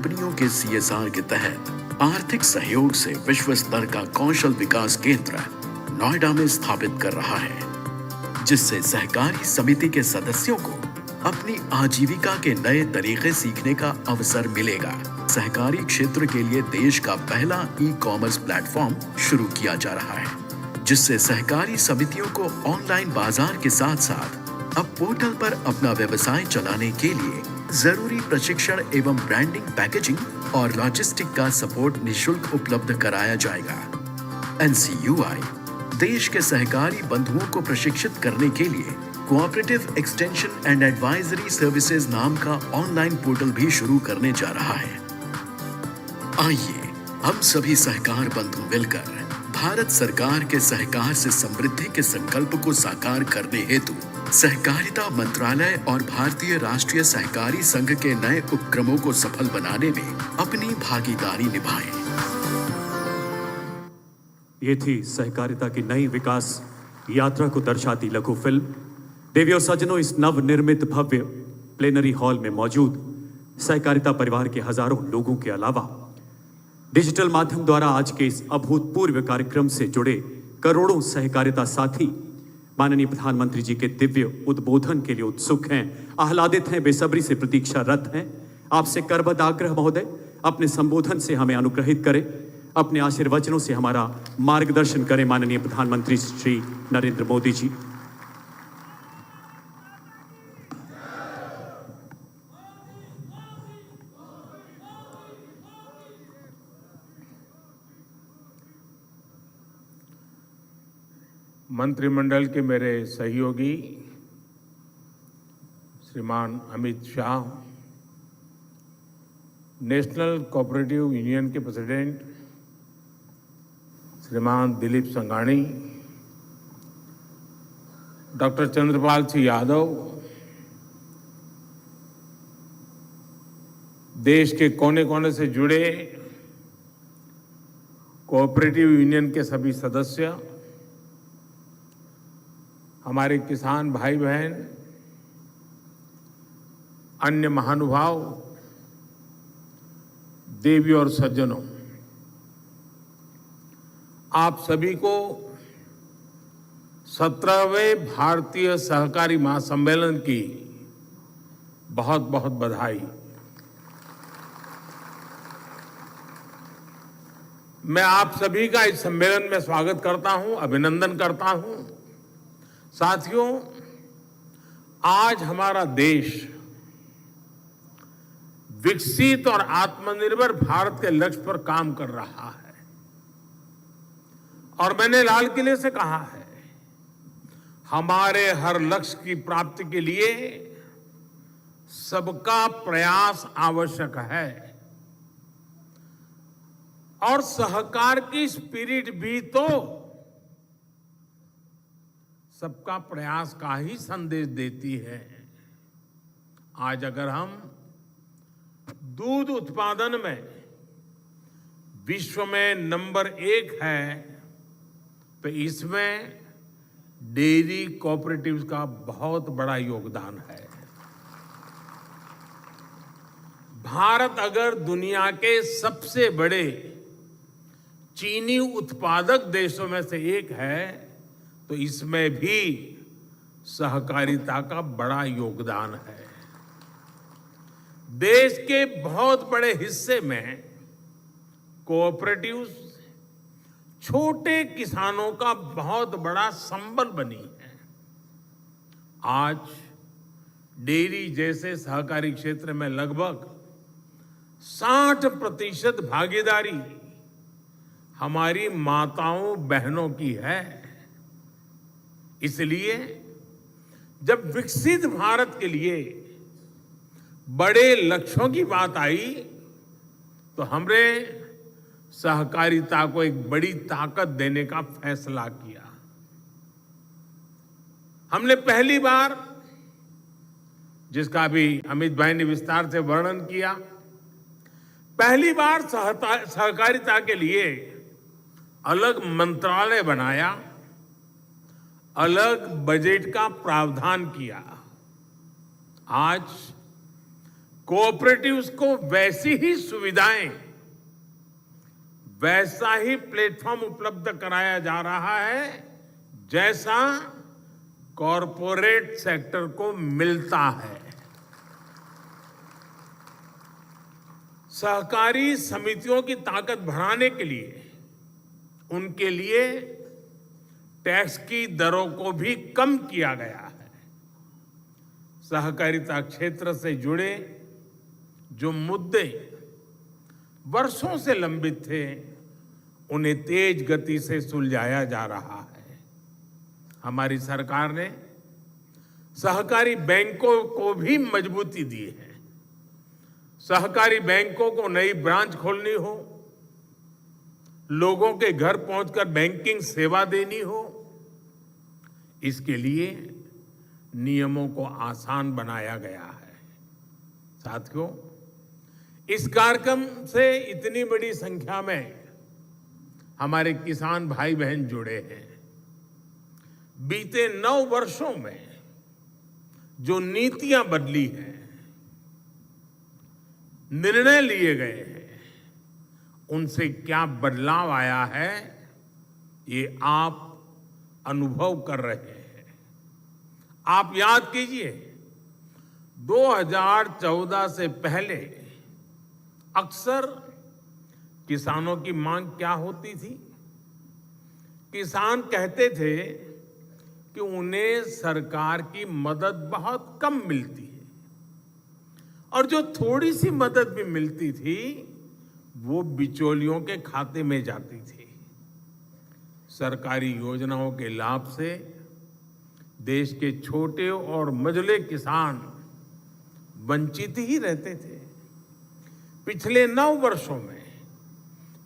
कंपनियों के सीएसआर के तहत आर्थिक सहयोग से विश्व स्तर का कौशल विकास केंद्र नोएडा में स्थापित कर रहा है, जिससे सहकारी समिति के सदस्यों को अपनी आजीविका के नए तरीके सीखने का अवसर मिलेगा। सहकारी क्षेत्र के लिए देश का पहला ई-कॉमर्स प्लेटफॉर्म शुरू किया जा रहा है, जिससे सहकारी समितियों को ऑनलाइन बाजार के साथ साथ अब पोर्टल पर अपना व्यवसाय चलाने के लिए जरूरी प्रशिक्षण एवं ब्रांडिंग, पैकेजिंग और लॉजिस्टिक का सपोर्ट निःशुल्क उपलब्ध कराया जाएगा। NCUI देश के सहकारी बंधुओं को प्रशिक्षित करने के लिए cooperative extension and advisory services नाम का ऑनलाइन पोर्टल भी शुरू करने जा रहा है। आइए हम सभी सहकार बंधु मिलकर भारत सरकार के सहकार से समृद्धि के संकल्प को साकार करने हेतु सहकारिता मंत्रालय और भारतीय राष्ट्रीय सहकारी संघ के नए उपक्रमों को सफल बनाने में अपनी भागीदारी निभाएं। ये थी सहकारिता की नई विकास यात्रा को दर्शाती लघु फिल्म। देवी और सज्जनों, इस नवनिर्मित भव्य प्लेनरी हॉल में मौजूद सहकारिता परिवार के हजारों लोगों के अलावा डिजिटल माध्यम द्वारा आज के इस अभूतपूर्व कार्यक्रम से जुड़े करोड़ों सहकारिता साथी माननीय प्रधानमंत्री जी के दिव्य उद्बोधन के लिए उत्सुक हैं, आह्लादित हैं, बेसब्री से प्रतीक्षारत हैं। आपसे करबद्ध आग्रह महोदय, अपने संबोधन से हमें अनुग्रहित करें, अपने आशीर्वचनों से हमारा मार्गदर्शन करें माननीय प्रधानमंत्री श्री नरेंद्र मोदी जी। मंत्रिमंडल के मेरे सहयोगी श्रीमान Amit Shah, national cooperative union के प्रेसिडेंट श्रीमान दिलीप संघानी, डॉक्टर चंद्रपाल सिंह यादव, देश के कोने कोने से जुड़े कोऑपरेटिव यूनियन के सभी सदस्य, हमारे किसान भाई बहन, अन्य महानुभाव, देवी और सज्जनों, आप सभी को 17वें भारतीय सहकारी महासम्मेलन की बहुत बहुत बधाई। मैं आप सभी का इस सम्मेलन में स्वागत करता हूं, अभिनंदन करता हूं। साथियों, आज हमारा देश विकसित और आत्मनिर्भर भारत के लक्ष्य पर काम कर रहा है और मैंने लाल किले से कहा है, हमारे हर लक्ष्य की प्राप्ति के लिए सबका प्रयास आवश्यक है और सहकार की स्पिरिट भी तो सबका प्रयास का ही संदेश देती है। आज अगर हम दूध उत्पादन में विश्व में नंबर 1 है, तो इसमें डेयरी कोऑपरेटिव्स का बहुत बड़ा योगदान है। भारत अगर दुनिया के सबसे बड़े चीनी उत्पादक देशों में से एक है, तो इसमें भी सहकारिता का बड़ा योगदान है। देश के बहुत बड़े हिस्से में कोऑपरेटिव्स छोटे किसानों का बहुत बड़ा संबल बनी है। आज डेयरी जैसे सहकारी क्षेत्र में लगभग 60% भागीदारी हमारी माताओं बहनों की है। इसलिए जब विकसित भारत के लिए बड़े लक्ष्यों की बात आई, तो हमने सहकारिता को एक बड़ी ताकत देने का फैसला किया। हमने पहली बार, जिसका भी अमित भाई ने विस्तार से वर्णन किया, पहली बार सहकारिता के लिए अलग मंत्रालय बनाया, अलग बजट का प्रावधान किया। आज कोऑपरेटिव्स को वैसी ही सुविधाएं, वैसा ही प्लेटफॉर्म उपलब्ध कराया जा रहा है जैसा कॉरपोरेट सेक्टर को मिलता है। सहकारी समितियों की ताकत बढ़ाने के लिए उनके लिए टैक्स की दरों को भी कम किया गया है। सहकारिता क्षेत्र से जुड़े जो मुद्दे वर्षों से लंबित थे, उन्हें तेज गति से सुलझाया जा रहा है। हमारी सरकार ने सहकारी बैंकों को भी मजबूती दी है। सहकारी बैंकों को नई ब्रांच खोलनी हो, लोगों के घर पहुंचकर बैंकिंग सेवा देनी हो, इसके लिए नियमों को आसान बनाया गया है। साथियों, इस कार्यक्रम से इतनी बड़ी संख्या में हमारे किसान भाई बहन जुड़े हैं। बीते 9 वर्षों में जो नीतियां बदली हैं, निर्णय लिए गए हैं, उनसे क्या बदलाव आया है, ये आप अनुभव कर रहे हैं। आप याद कीजिए, 2014 से पहले अक्सर किसानों की मांग क्या होती थी? किसान कहते थे कि उन्हें सरकार की मदद बहुत कम मिलती है, और जो थोड़ी सी मदद भी मिलती थी वो बिचौलियों के खाते में जाती थी। सरकारी योजनाओं के लाभ से देश के छोटे और मझले किसान वंचित ही रहते थे। पिछले 9 वर्षों में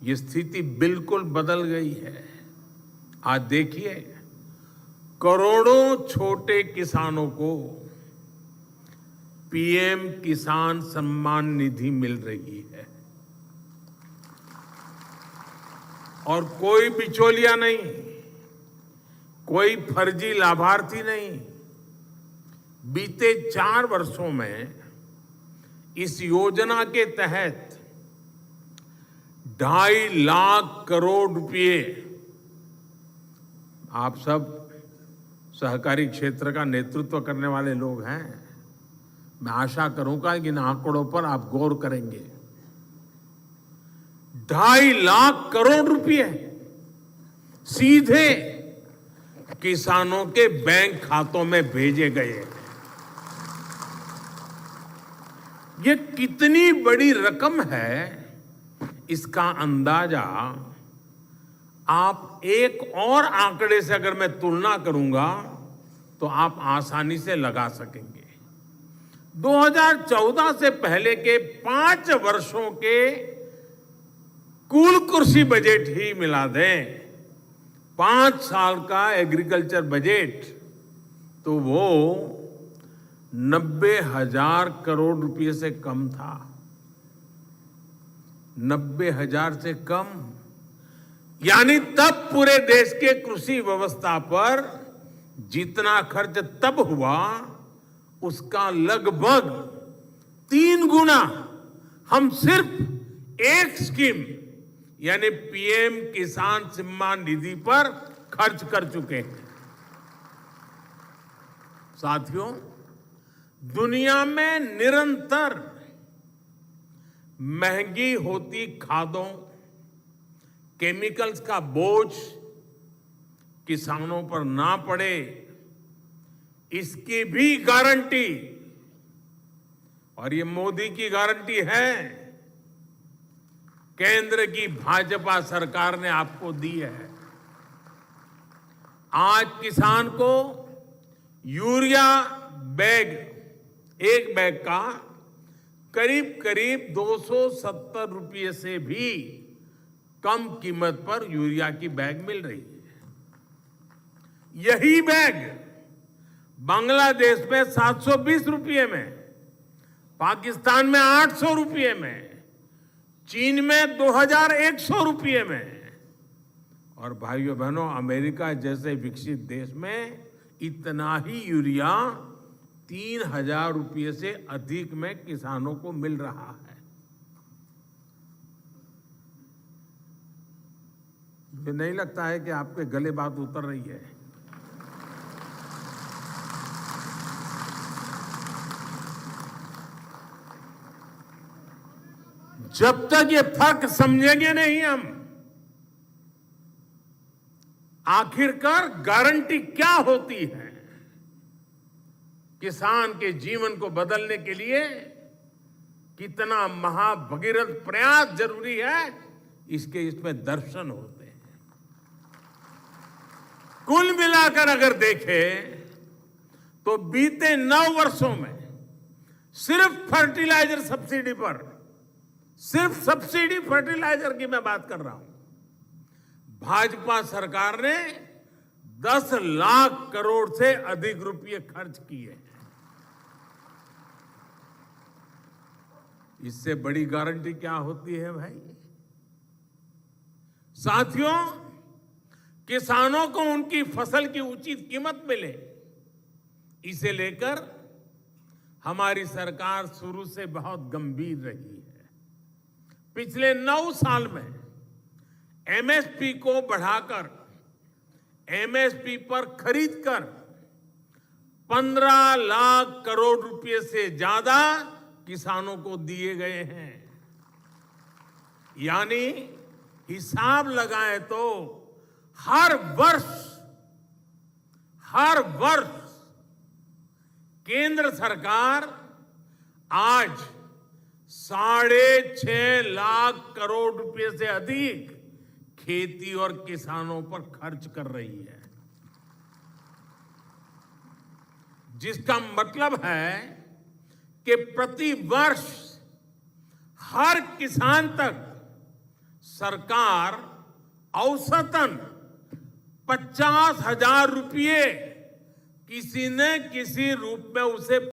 ये स्थिति बिल्कुल बदल गई है। आज देखिए, करोड़ों छोटे किसानों को पीएम किसान सम्मान निधि मिल रही है, और कोई बिचौलिया नहीं, कोई फर्जी लाभार्थी नहीं। बीते 4 वर्षों में इस योजना के तहत 2.5 लाख करोड़ रुपए, आप सब सहकारी क्षेत्र का नेतृत्व करने वाले लोग हैं, मैं आशा करूंगा कि इन आंकड़ों पर आप गौर करेंगे। 2.5 लाख करोड़ रुपए सीधे किसानों के बैंक खातों में भेजे गए। ये कितनी बड़ी रकम है, इसका अंदाजा आप एक और आंकड़े से अगर मैं तुलना करूंगा तो आप आसानी से लगा सकेंगे। 2014 से पहले के 5 वर्षों के कुल कृषि बजट ही मिला दें, 5 साल का एग्रीकल्चर बजट, तो वो 90,000 करोड़ रुपए से कम था। 90,000 से कम, यानी तब पूरे देश के कृषि व्यवस्था पर जितना खर्च तब हुआ, उसका लगभग 3 गुना हम सिर्फ एक स्कीम यानी पीएम किसान सम्मान निधि पर खर्च कर चुके हैं। साथियों, दुनिया में निरंतर महंगी होती खादों, केमिकल्स का बोझ किसानों पर ना पड़े, इसकी भी गारंटी, और ये मोदी की गारंटी है, केंद्र की भाजपा सरकार ने आपको दी है। आज किसान को यूरिया बैग, एक बैग का करीब करीब 270 रुपये से भी कम कीमत पर यूरिया की बैग मिल रही है। यही बैग बांग्लादेश में 720 रुपये में, पाकिस्तान में 800 रुपये में, चीन में 2100 रुपये में, और भाइयों बहनों, अमेरिका जैसे विकसित देश में इतना ही यूरिया 3,000 रुपये से अधिक में किसानों को मिल रहा है। मुझे नहीं लगता है कि आपके गले बात उतर रही है। जब तक ये फर्क समझेंगे नहीं हम, आखिरकार गारंटी क्या होती है, किसान के जीवन को बदलने के लिए कितना महाभगीरथ प्रयास जरूरी है, इसमें दर्शन होते हैं। कुल मिलाकर अगर देखें तो बीते 9 वर्षों में सिर्फ फर्टिलाइजर सब्सिडी पर, सिर्फ सब्सिडी फर्टिलाइजर की मैं बात कर रहा हूं, भाजपा सरकार ने 10 लाख करोड़ से अधिक रुपए खर्च किए हैं। इससे बड़ी गारंटी क्या होती है भाई? साथियों, किसानों को उनकी फसल की उचित कीमत मिले, इसे लेकर हमारी सरकार शुरू से बहुत गंभीर रही है। पिछले 9 साल में एमएसपी को बढ़ाकर एमएसपी पर खरीदकर 15 लाख करोड़ रुपए से ज्यादा किसानों को दिए गए हैं। यानी हिसाब लगाएं तो हर वर्ष केंद्र सरकार आज 6.5 लाख करोड़ रुपए से अधिक खेती और किसानों पर खर्च कर रही है, जिसका मतलब है कि प्रति वर्ष हर किसान तक सरकार औसतन 50,000 रुपये किसी न किसी रूप में उसे